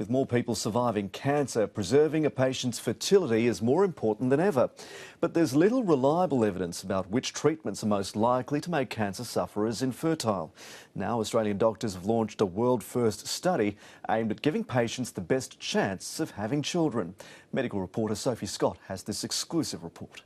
With more people surviving cancer, preserving a patient's fertility is more important than ever. But there's little reliable evidence about which treatments are most likely to make cancer sufferers infertile. Now Australian doctors have launched a world-first study aimed at giving patients the best chance of having children. Medical reporter Sophie Scott has this exclusive report.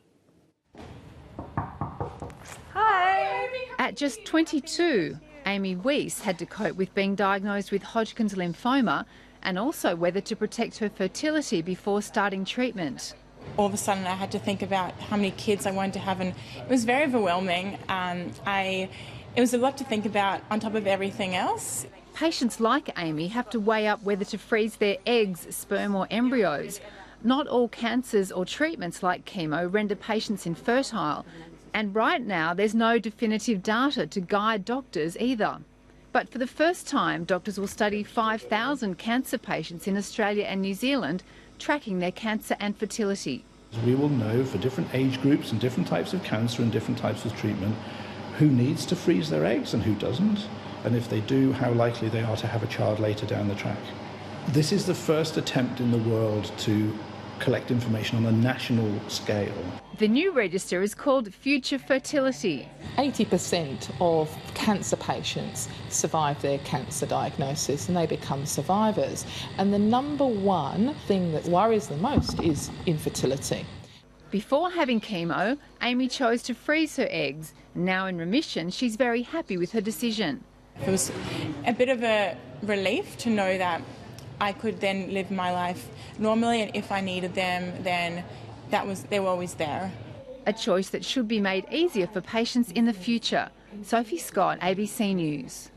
Hi! At just 22, Amy Weiss had to cope with being diagnosed with Hodgkin's lymphoma and also whether to protect her fertility before starting treatment. All of a sudden I had to think about how many kids I wanted to have, and it was very overwhelming. It was a lot to think about on top of everything else. Patients like Amy have to weigh up whether to freeze their eggs, sperm or embryos. Not all cancers or treatments like chemo render patients infertile, and right now there's no definitive data to guide doctors either. But for the first time, doctors will study 5,000 cancer patients in Australia and New Zealand, tracking their cancer and fertility. We will know for different age groups and different types of cancer and different types of treatment who needs to freeze their eggs and who doesn't, and if they do, how likely they are to have a child later down the track. This is the first attempt in the world to collect information on a national scale. The new register is called Future Fertility. 80% of cancer patients survive their cancer diagnosis and they become survivors. And the number one thing that worries the most is infertility. Before having chemo, Amy chose to freeze her eggs. Now in remission, she's very happy with her decision. It was a bit of a relief to know that I could then live my life normally, and if I needed them, then they were always there. A choice that should be made easier for patients in the future. Sophie Scott, ABC News.